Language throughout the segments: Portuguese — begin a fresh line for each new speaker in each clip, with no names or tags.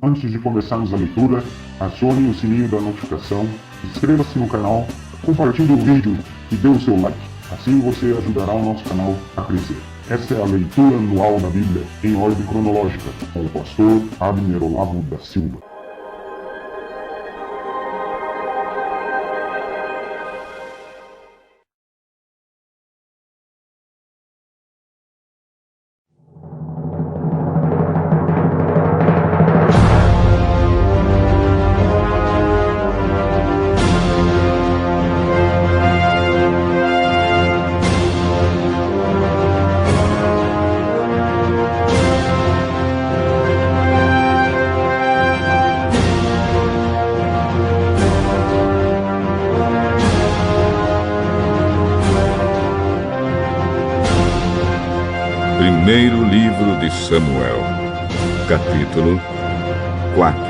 Antes de começarmos a leitura, acione o sininho da notificação, inscreva-se no canal, compartilhe o vídeo e dê o seu like. Assim você ajudará o nosso canal a crescer. Essa é a leitura anual da Bíblia em ordem cronológica, com o pastor Abner Olavo da Silva.
Primeiro livro de Samuel, capítulo 4.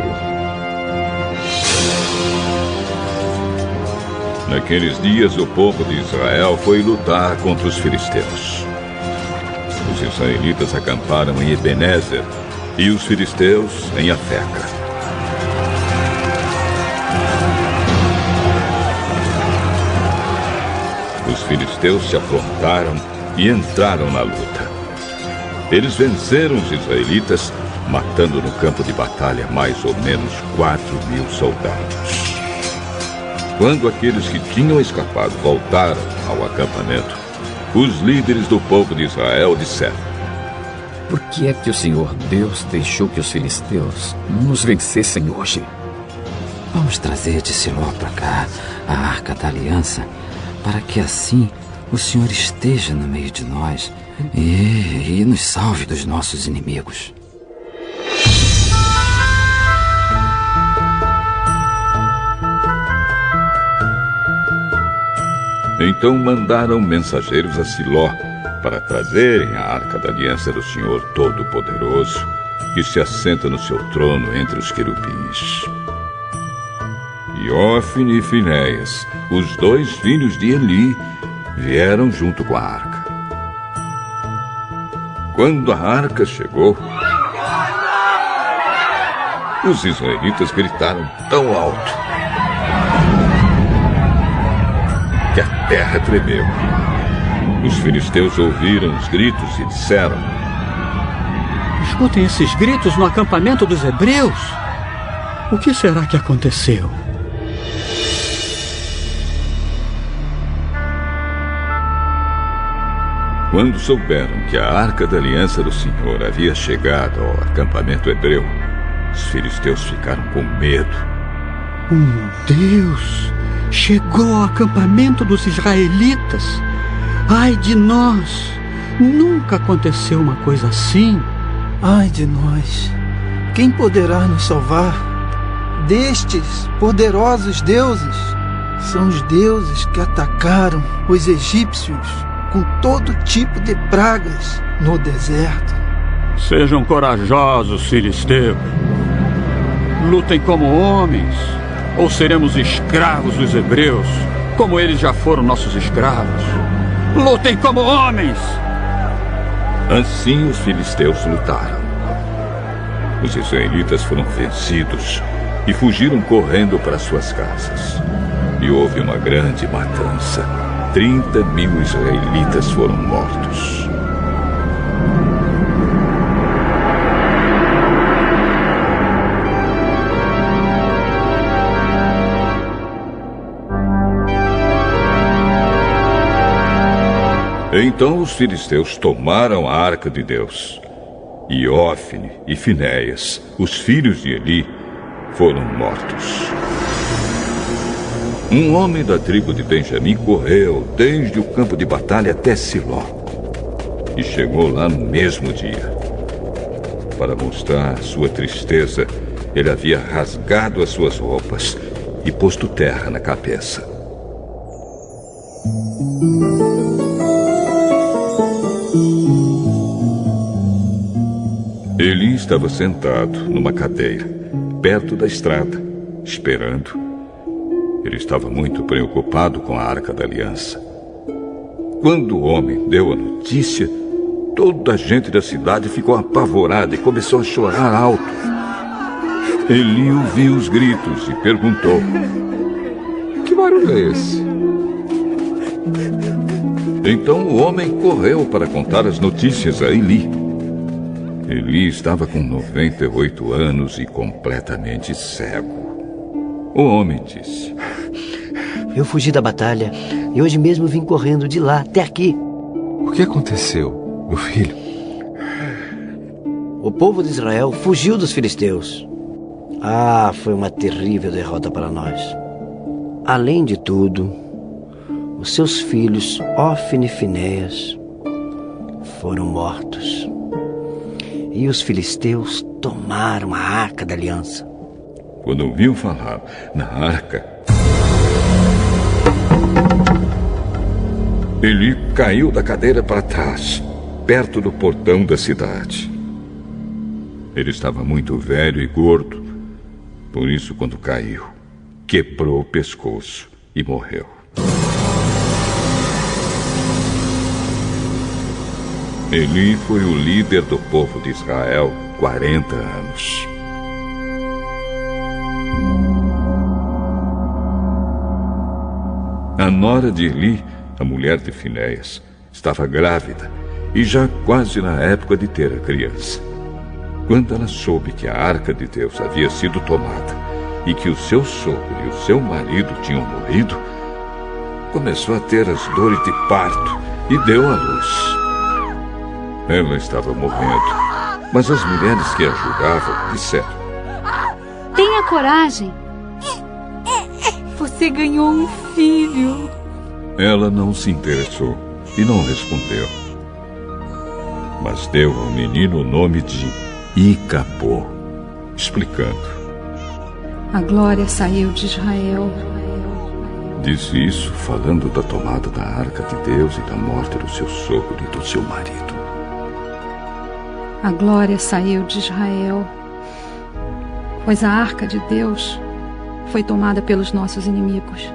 Naqueles dias o povo de Israel foi lutar contra os filisteus. Os israelitas acamparam em Ebenezer e os filisteus em Afeca. Os filisteus se afrontaram e entraram na luta. Eles venceram os israelitas, matando no campo de batalha mais ou menos 4.000 soldados. Quando aqueles que tinham escapado voltaram ao acampamento, os líderes do povo de Israel disseram:
Por que é que o Senhor Deus deixou que os filisteus nos vencessem hoje?
Vamos trazer de Siló para cá a Arca da Aliança, para que assim o Senhor esteja no meio de nós e nos salve dos nossos inimigos.
Então mandaram mensageiros a Siló para trazerem a Arca da Aliança do Senhor Todo-Poderoso, que se assenta no seu trono entre os querubins. E Ófine e Finéias, os dois filhos de Eli, vieram junto com a arca. Quando a arca chegou, os israelitas gritaram tão alto que a terra tremeu. Os filisteus ouviram os gritos e disseram:
Escutem esses gritos no acampamento dos hebreus. O que será que aconteceu?
Quando souberam que a Arca da Aliança do Senhor havia chegado ao acampamento hebreu, os filisteus ficaram com medo.
Deus! Chegou ao acampamento dos israelitas! Ai de nós! Nunca aconteceu uma coisa assim!
Ai de nós! Quem poderá nos salvar destes poderosos deuses? São os deuses que atacaram os egípcios com todo tipo de pragas no deserto.
Sejam corajosos, filisteus. Lutem como homens, ou seremos escravos dos hebreus, como eles já foram nossos escravos. Lutem como homens!
Assim os filisteus lutaram. Os israelitas foram vencidos e fugiram correndo para suas casas. E houve uma grande matança. 30.000 israelitas foram mortos. Então os filisteus tomaram a arca de Deus. E Ófine e Finéias, os filhos de Eli, foram mortos. Um homem da tribo de Benjamim correu desde o campo de batalha até Siló e chegou lá no mesmo dia. Para mostrar sua tristeza, ele havia rasgado as suas roupas e posto terra na cabeça. Eli estava sentado numa cadeira, perto da estrada, esperando. Ele estava muito preocupado com a Arca da Aliança. Quando o homem deu a notícia, toda a gente da cidade ficou apavorada e começou a chorar alto. Eli ouviu os gritos e perguntou:
Que barulho é esse?
Então o homem correu para contar as notícias a Eli. Eli estava com 98 anos e completamente cego. O homem disse:
Eu fugi da batalha e hoje mesmo vim correndo de lá até aqui.
O que aconteceu, meu filho?
O povo de Israel fugiu dos filisteus. Foi uma terrível derrota para nós. Além de tudo, os seus filhos, Ofni e Finéias, foram mortos. E os filisteus tomaram a Arca da Aliança.
Quando ouviu falar na arca, Eli caiu da cadeira para trás, perto do portão da cidade. Ele estava muito velho e gordo, por isso, quando caiu, quebrou o pescoço e morreu. Eli foi o líder do povo de Israel 40 anos. A nora de Eli, a mulher de Finéias, estava grávida e já quase na época de ter a criança. Quando ela soube que a arca de Deus havia sido tomada e que o seu sogro e o seu marido tinham morrido, começou a ter as dores de parto e deu à luz. Ela estava morrendo, mas as mulheres que a ajudavam disseram:
Tenha coragem. Você ganhou um filho.
Ela não se interessou e não respondeu, mas deu ao menino o nome de Icabô, explicando:
A glória saiu de Israel.
Disse isso falando da tomada da arca de Deus e da morte do seu sogro e do seu marido.
A glória saiu de Israel, pois a arca de Deus foi tomada pelos nossos inimigos.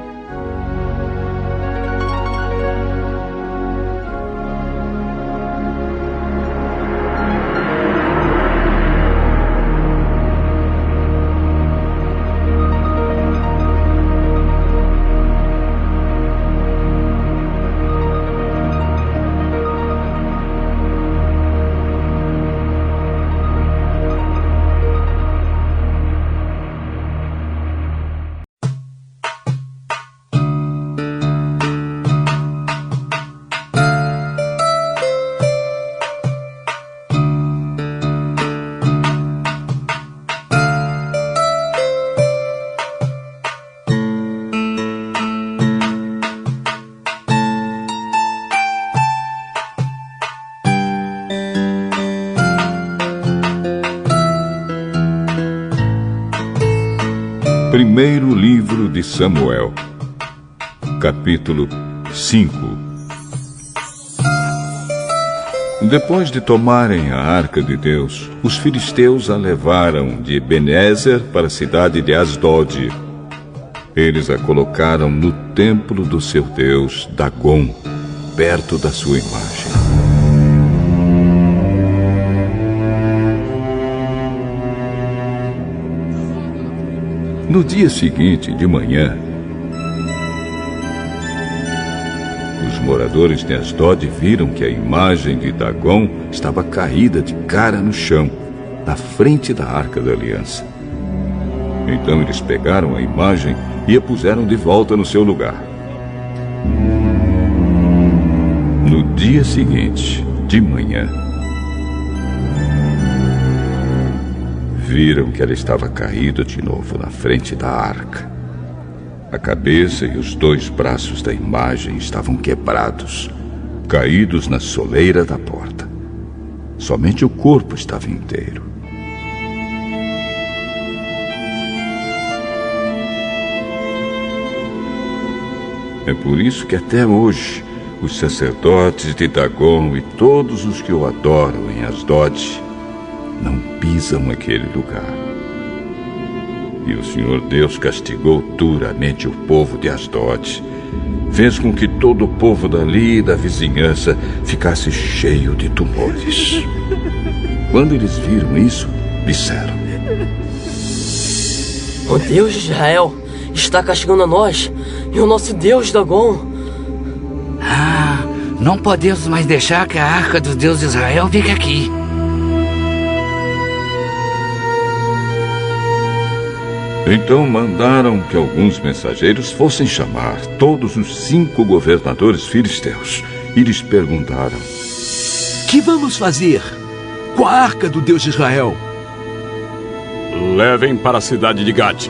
Primeiro livro de Samuel, capítulo 5. Depois de tomarem a arca de Deus, os filisteus a levaram de Ebenezer para a cidade de Asdod. Eles a colocaram no templo do seu deus Dagom, perto da sua imagem. No dia seguinte, de manhã, os moradores de Asdod viram que a imagem de Dagom estava caída de cara no chão, na frente da Arca da Aliança. Então eles pegaram a imagem e a puseram de volta no seu lugar. No dia seguinte, de manhã, viram que ela estava caída de novo na frente da arca. A cabeça e os 2 braços da imagem estavam quebrados, caídos na soleira da porta. Somente o corpo estava inteiro. É por isso que até hoje os sacerdotes de Dagom e todos os que o adoram em Asdod não pisam aquele lugar. E o Senhor Deus castigou duramente o povo de Asdod. Fez com que todo o povo dali e da vizinhança ficasse cheio de tumores. Quando eles viram isso, disseram:
O Deus de Israel está castigando a nós e o nosso Deus Dagon.
Não podemos mais deixar que a arca do Deus de Israel fique aqui.
Então mandaram que alguns mensageiros fossem chamar todos os 5 governadores filisteus e lhes perguntaram:
que vamos fazer com a arca do Deus de Israel?
Levem para a cidade de Gate.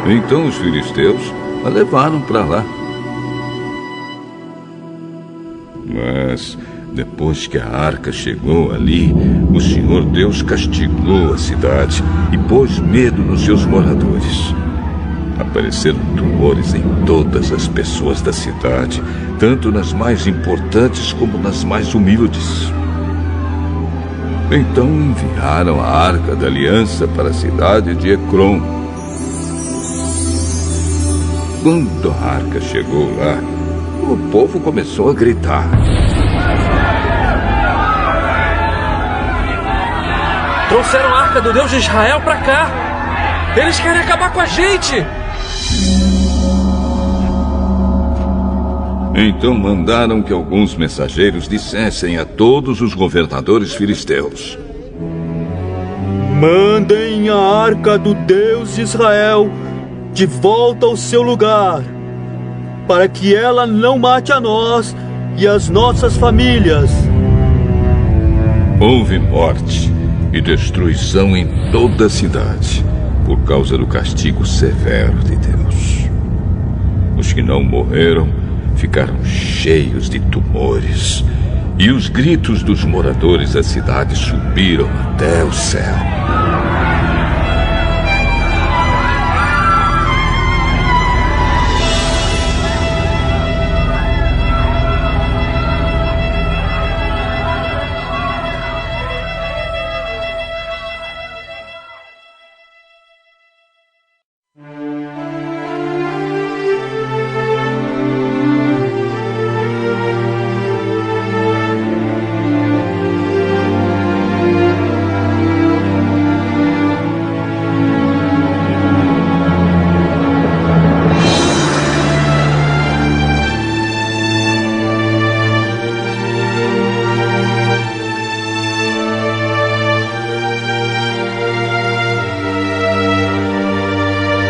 Então os filisteus a levaram para lá. Mas depois que a arca chegou ali, o Senhor Deus castigou a cidade e pôs medo nos seus moradores. Apareceram tumores em todas as pessoas da cidade, tanto nas mais importantes como nas mais humildes. Então enviaram a arca da aliança para a cidade de Ecrom. Quando a arca chegou lá, o povo começou a gritar:
Trouxeram a arca do Deus de Israel para cá! Eles querem acabar com a gente!
Então mandaram que alguns mensageiros dissessem a todos os governadores filisteus:
mandem a arca do Deus de Israel de volta ao seu lugar, para que ela não mate a nós e as nossas famílias.
Houve morte e destruição em toda a cidade, por causa do castigo severo de Deus. Os que não morreram ficaram cheios de tumores, e os gritos dos moradores da cidade subiram até o céu.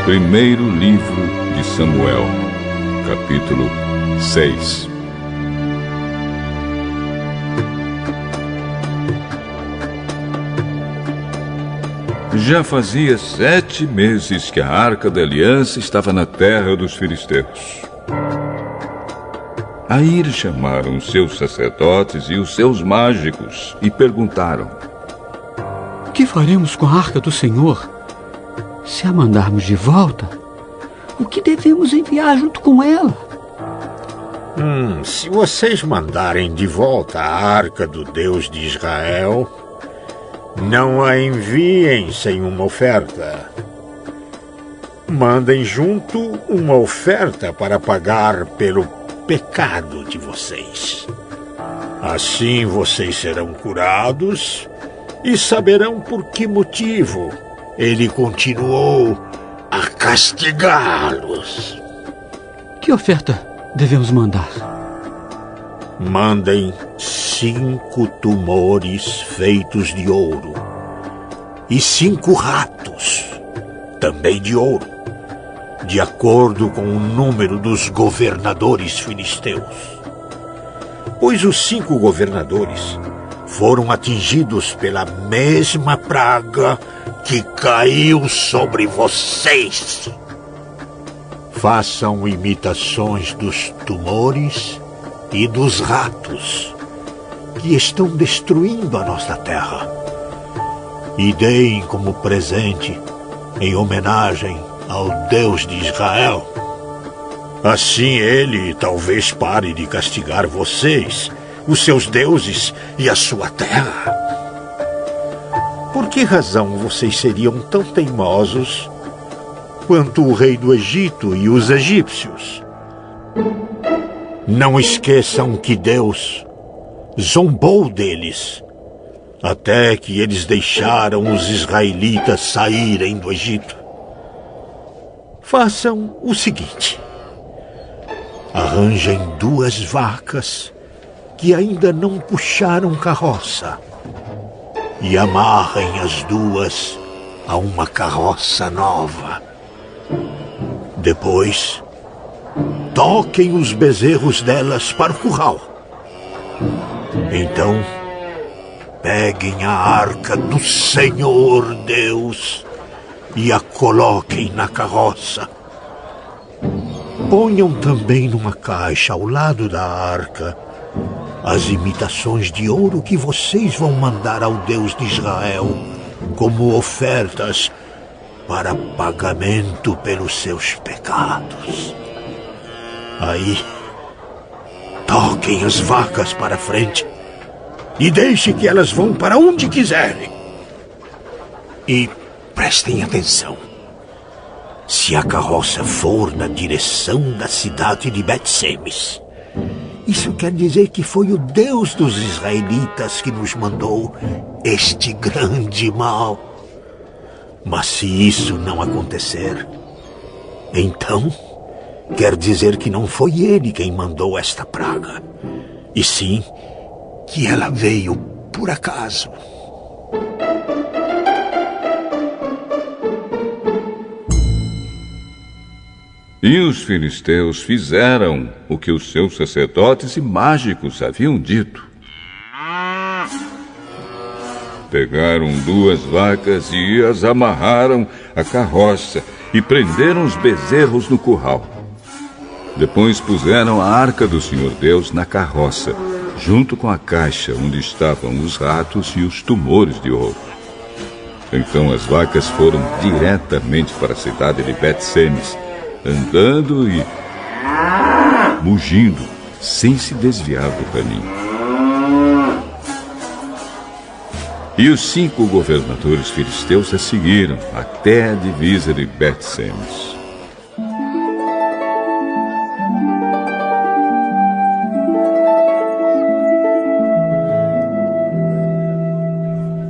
Primeiro livro de Samuel, capítulo 6. Já fazia 7 meses que a arca da aliança estava na terra dos filisteus. Aí eles chamaram os seus sacerdotes e os seus mágicos e perguntaram:
que faremos com a arca do Senhor? Se a mandarmos de volta, o que devemos enviar junto com ela?
Se vocês mandarem de volta a arca do Deus de Israel, não a enviem sem uma oferta. Mandem junto uma oferta para pagar pelo pecado de vocês. Assim vocês serão curados e saberão por que motivo ele continuou a castigá-los.
Que oferta devemos mandar?
Mandem 5 tumores feitos de ouro e 5 ratos, também de ouro, de acordo com o número dos governadores filisteus. Pois os 5 governadores foram atingidos pela mesma praga que caiu sobre vocês. Façam imitações dos tumores e dos ratos que estão destruindo a nossa terra, e deem como presente em homenagem ao Deus de Israel. Assim ele talvez pare de castigar vocês, os seus deuses e a sua terra. Por que razão vocês seriam tão teimosos quanto o rei do Egito e os egípcios? Não esqueçam que Deus zombou deles até que eles deixaram os israelitas saírem do Egito. Façam o seguinte: arranjem 2 vacas que ainda não puxaram carroça e amarrem as 2 a uma carroça nova. Depois, toquem os bezerros delas para o curral. Então, peguem a arca do Senhor Deus e a coloquem na carroça. Ponham também numa caixa ao lado da arca as imitações de ouro que vocês vão mandar ao Deus de Israel como ofertas para pagamento pelos seus pecados. Aí, toquem as vacas para frente e deixe que elas vão para onde quiserem. E prestem atenção. Se a carroça for na direção da cidade de Bet-Semes, isso quer dizer que foi o Deus dos israelitas que nos mandou este grande mal. Mas se isso não acontecer, então quer dizer que não foi ele quem mandou esta praga, e sim que ela veio por acaso.
E os filisteus fizeram o que os seus sacerdotes e mágicos haviam dito. Pegaram 2 vacas e as amarraram à carroça e prenderam os bezerros no curral. Depois puseram a arca do Senhor Deus na carroça, junto com a caixa onde estavam os ratos e os tumores de ouro. Então as vacas foram diretamente para a cidade de Bet-Semes, andando e mugindo, sem se desviar do caminho. E os 5 governadores filisteus a seguiram até a divisa de Bet-Semes.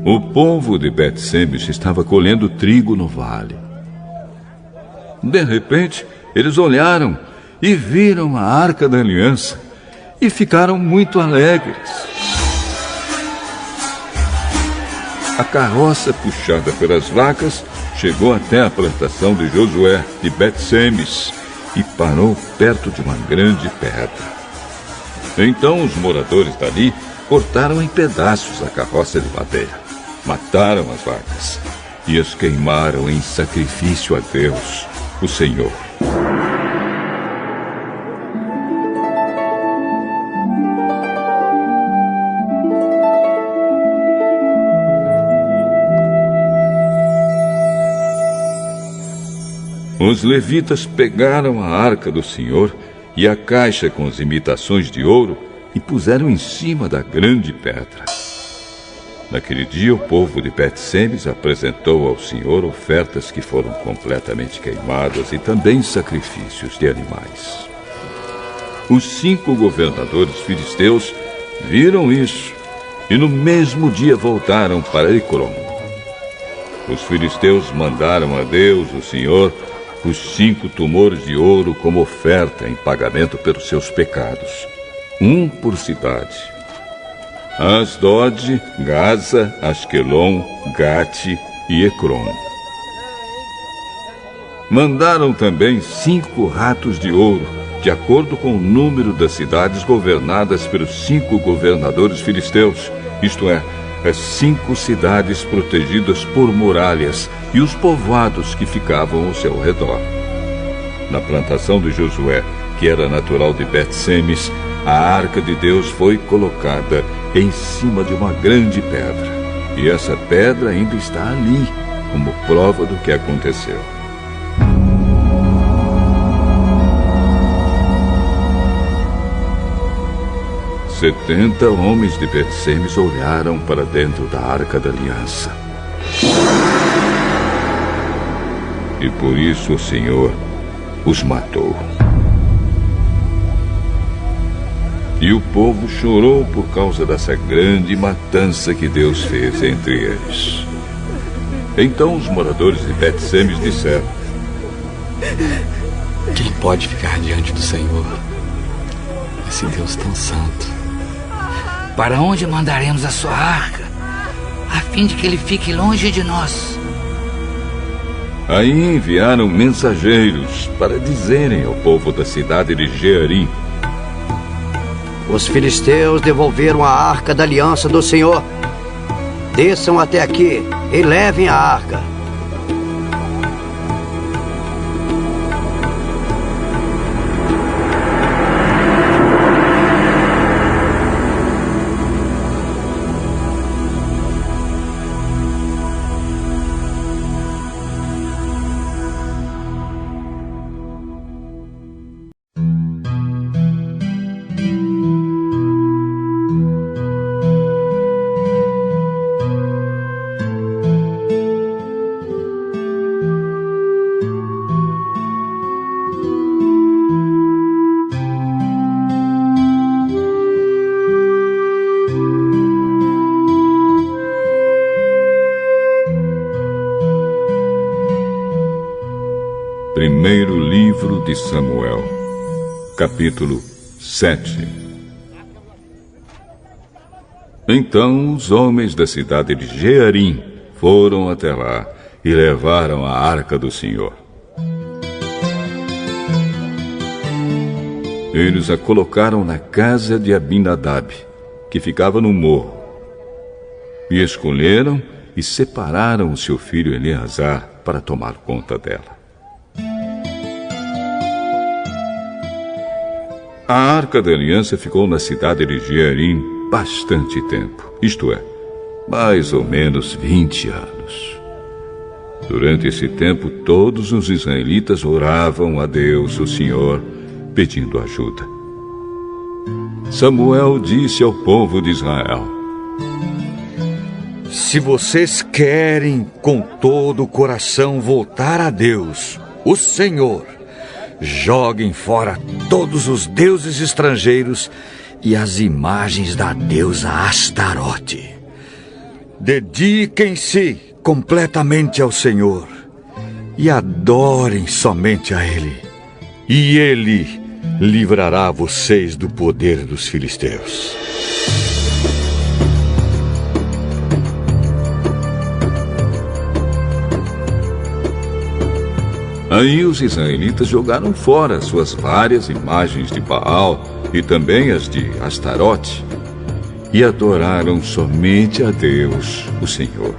O povo de Bet-Semes estava colhendo trigo no vale. De repente, eles olharam e viram a Arca da Aliança e ficaram muito alegres. A carroça, puxada pelas vacas, chegou até a plantação de Josué, de Bet-Semes, e parou perto de uma grande pedra. Então os moradores dali cortaram em pedaços a carroça de madeira, mataram as vacas e as queimaram em sacrifício a Deus, o Senhor. Os levitas pegaram a arca do Senhor e a caixa com as imitações de ouro e puseram em cima da grande pedra. Naquele dia, o povo de Bet-Semes apresentou ao Senhor ofertas que foram completamente queimadas e também sacrifícios de animais. Os 5 governadores filisteus viram isso e no mesmo dia voltaram para Ecrom. Os filisteus mandaram a Deus, o Senhor, os 5 tumores de ouro como oferta em pagamento pelos seus pecados, um por cidade: Asdod, Gaza, Asquelon, Gate e Ecrom. Mandaram também 5 ratos de ouro, de acordo com o número das cidades governadas pelos 5 governadores filisteus, isto é, as 5 cidades protegidas por muralhas e os povoados que ficavam ao seu redor. Na plantação de Josué, que era natural de Bet-Semes, a arca de Deus foi colocada em cima de uma grande pedra. E essa pedra ainda está ali, como prova do que aconteceu. Os 70 homens de Bet-Semes olharam para dentro da Arca da Aliança. E por isso o Senhor os matou. E o povo chorou por causa dessa grande matança que Deus fez entre eles. Então os moradores de Bet-Semes disseram:
quem pode ficar diante do Senhor? Esse Deus tão santo.
Para onde mandaremos a sua arca, a fim de que ele fique longe de nós?
Aí enviaram mensageiros para dizerem ao povo da cidade de Jearim:
os filisteus devolveram a arca da aliança do Senhor. Desçam até aqui e levem a arca.
Primeiro livro de Samuel, capítulo 7. Então os homens da cidade de Jearim foram até lá e levaram a arca do Senhor. Eles a colocaram na casa de Abinadab, que ficava no morro, e escolheram e separaram o seu filho Eleazar para tomar conta dela. A Arca da Aliança ficou na cidade de Jearim bastante tempo, isto é, mais ou menos 20 anos. Durante esse tempo, todos os israelitas oravam a Deus, o Senhor, pedindo ajuda. Samuel disse ao povo de Israel:
se vocês querem com todo o coração voltar a Deus, o Senhor, joguem fora todos os deuses estrangeiros e as imagens da deusa Astarote. Dediquem-se completamente ao Senhor e adorem somente a Ele. E Ele livrará vocês do poder dos filisteus.
Aí os israelitas jogaram fora suas várias imagens de Baal e também as de Astarote e adoraram somente a Deus, o Senhor.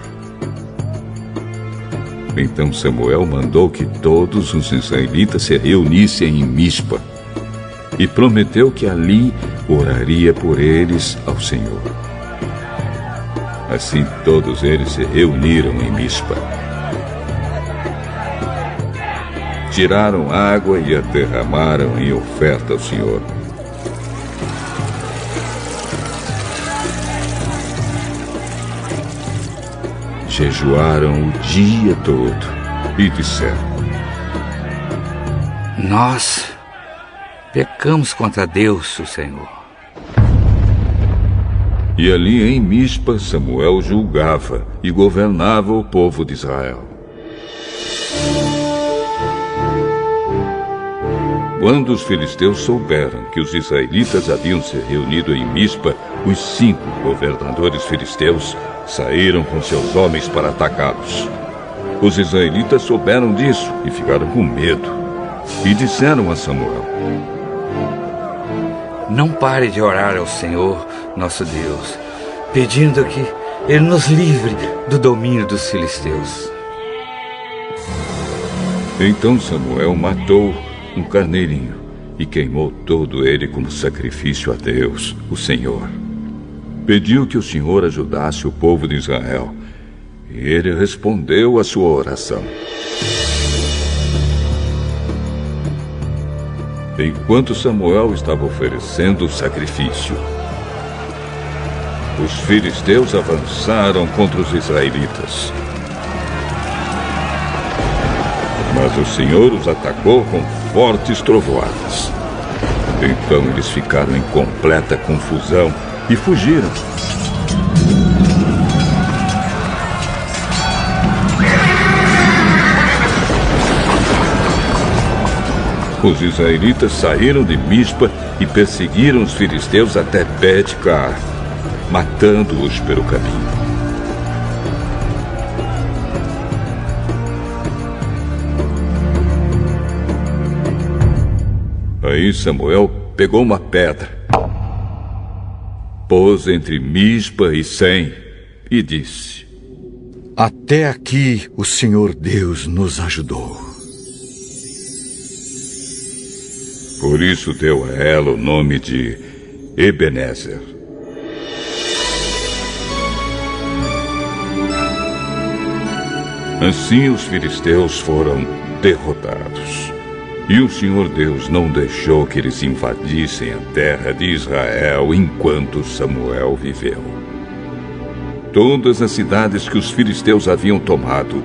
Então Samuel mandou que todos os israelitas se reunissem em Mispa e prometeu que ali oraria por eles ao Senhor. Assim todos eles se reuniram em Mispa. Tiraram água e a derramaram em oferta ao Senhor. Jejuaram o dia todo e disseram:
nós pecamos contra Deus, o Senhor.
E ali em Mispa, Samuel julgava e governava o povo de Israel. Quando os filisteus souberam que os israelitas haviam se reunido em Mispa, os 5 governadores filisteus saíram com seus homens para atacá-los. Os israelitas souberam disso e ficaram com medo. E disseram a Samuel:
não pare de orar ao Senhor, nosso Deus, pedindo que Ele nos livre do domínio dos filisteus.
Então Samuel matou um carneirinho e queimou todo ele como sacrifício a Deus, o Senhor. Pediu que o Senhor ajudasse o povo de Israel, e ele respondeu à sua oração. Enquanto Samuel estava oferecendo o sacrifício, os filisteus avançaram contra os israelitas. Mas o Senhor os atacou com fortes trovoadas. Então eles ficaram em completa confusão e fugiram. Os israelitas saíram de Mispa e perseguiram os filisteus até Bet-Car, matando-os pelo caminho. Aí Samuel pegou uma pedra, pôs entre Mispa e Sem e disse:
Até aqui o Senhor Deus nos ajudou.
Por isso deu a ela o nome de Ebenezer. Assim os filisteus foram derrotados. E o Senhor Deus não deixou que eles invadissem a terra de Israel enquanto Samuel viveu. Todas as cidades que os filisteus haviam tomado,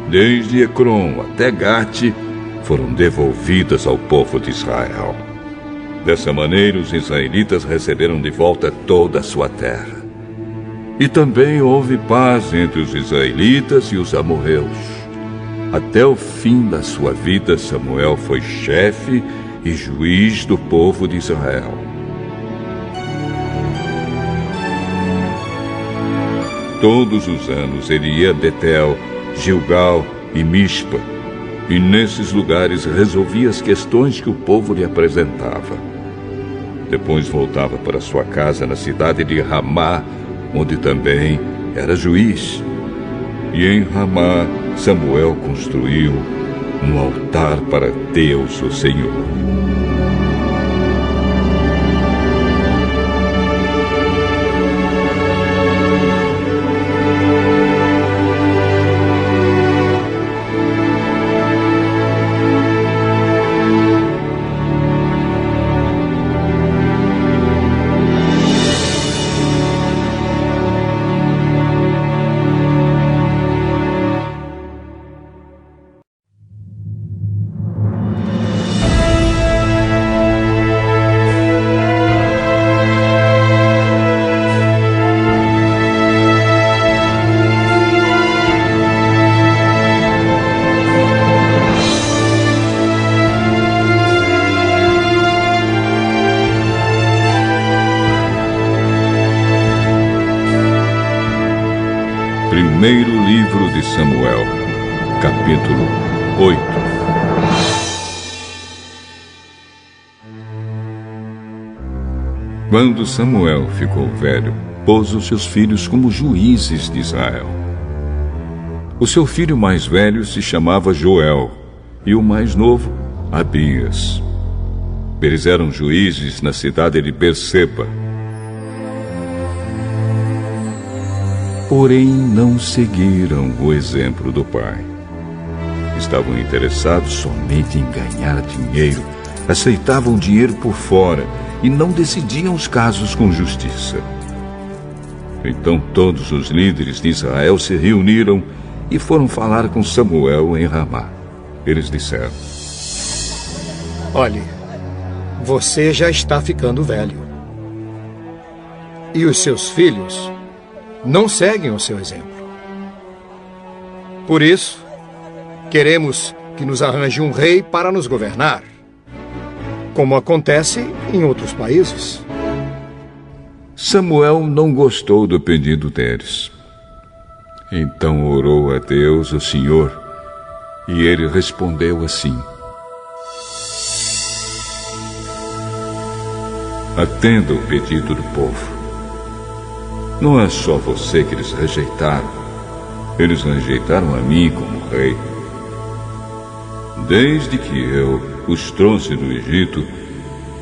desde Ecrom até Gate, foram devolvidas ao povo de Israel. Dessa maneira, os israelitas receberam de volta toda a sua terra. E também houve paz entre os israelitas e os amorreus. Até o fim da sua vida, Samuel foi chefe e juiz do povo de Israel. Todos os anos ele ia a Betel, Gilgal e Mispa, e nesses lugares resolvia as questões que o povo lhe apresentava. Depois voltava para sua casa na cidade de Ramá, onde também era juiz. E em Ramá, Samuel construiu um altar para Deus, o Senhor. Primeiro livro de Samuel, capítulo 8. Quando Samuel ficou velho, pôs os seus filhos como juízes de Israel. O seu filho mais velho se chamava Joel, e o mais novo, Abias. Eles eram juízes na cidade de Berseba. Porém, não seguiram o exemplo do pai. Estavam interessados somente em ganhar dinheiro, aceitavam dinheiro por fora e não decidiam os casos com justiça. Então todos os líderes de Israel se reuniram e foram falar com Samuel em Ramá. Eles disseram:
Olhe, você já está ficando velho. E os seus filhos não seguem o seu exemplo. Por isso, queremos que nos arranje um rei para nos governar, como acontece em outros países.
Samuel não gostou do pedido deles. Então orou a Deus, o Senhor, e ele respondeu assim: Atenda o pedido do povo. Não é só você que eles rejeitaram. Eles rejeitaram a mim como rei. Desde que eu os trouxe do Egito,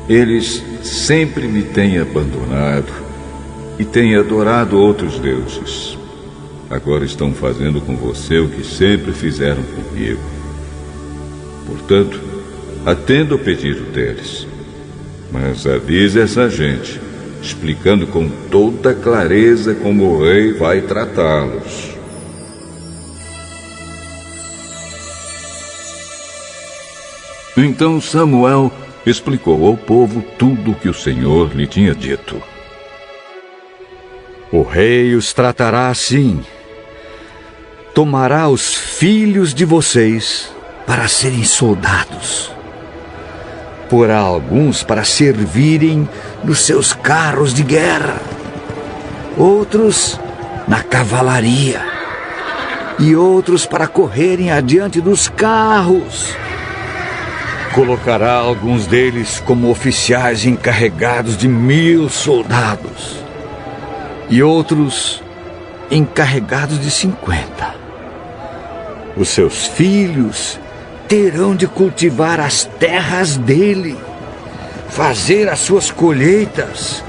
eles sempre me têm abandonado e têm adorado outros deuses. Agora estão fazendo com você o que sempre fizeram comigo. Portanto, atenda o pedido deles. Mas avise essa gente, explicando com toda clareza como o rei vai tratá-los. Então Samuel explicou ao povo tudo o que o Senhor lhe tinha dito.
O rei os tratará assim. Tomará os filhos de vocês para serem soldados. Porá alguns para servirem nos seus carros de guerra, outros na cavalaria e outros para correrem adiante dos carros. Colocará alguns deles como oficiais encarregados de 1000 soldados e outros encarregados de 50. Os seus filhos terão de cultivar as terras dele, fazer as suas colheitas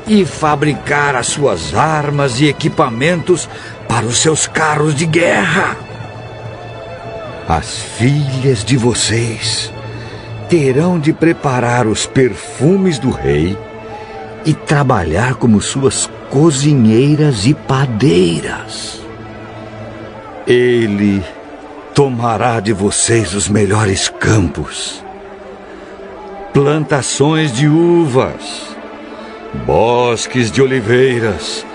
e fabricar as suas armas e equipamentos para os seus carros de guerra. As filhas de vocês terão de preparar os perfumes do rei e trabalhar como suas cozinheiras e padeiras. Ele tomará de vocês os melhores campos, plantações de uvas, bosques de oliveiras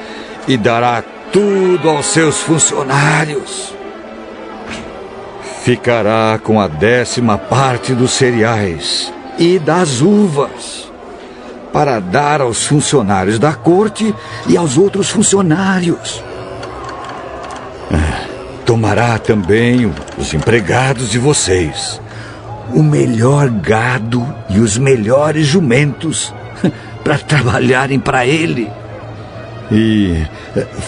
e dará tudo aos seus funcionários. Ficará com a 10ª parte dos cereais e das uvas para dar aos funcionários da corte e aos outros funcionários. Tomará também os empregados de vocês, o melhor gado e os melhores jumentos para trabalharem para ele. E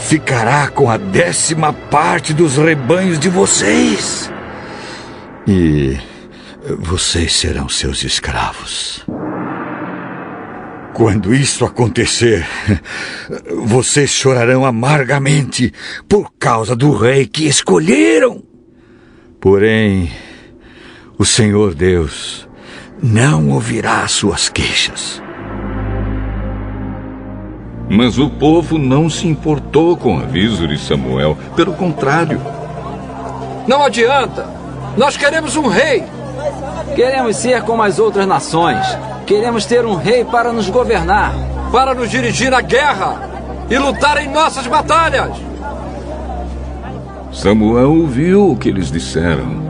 ficará com a 10ª parte dos rebanhos de vocês. E vocês serão seus escravos. Quando isso acontecer, vocês chorarão amargamente por causa do rei que escolheram. Porém, o Senhor Deus não ouvirá as suas queixas.
Mas o povo não se importou com o aviso de Samuel. Pelo contrário.
Não adianta! Nós queremos um rei!
Queremos ser como as outras nações. Queremos ter um rei para nos governar.
Para nos dirigir na guerra e lutar em nossas batalhas.
Samuel ouviu o que eles disseram.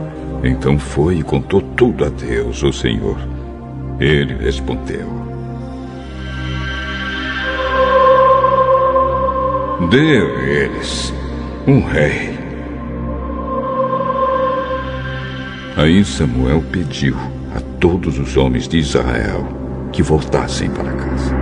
Então foi e contou tudo a Deus, o Senhor. Ele respondeu: dê a eles um rei. Aí Samuel pediu a todos os homens de Israel que voltassem para casa.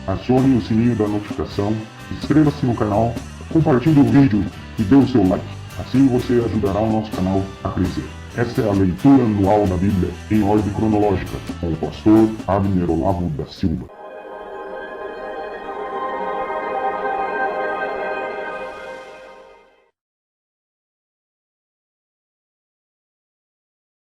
Acione o sininho da notificação, inscreva-se no canal, compartilhe o vídeo e dê o seu like. Assim você ajudará o nosso canal a crescer. Esta é a leitura anual da Bíblia em ordem cronológica, com o pastor Abner Olavo da Silva.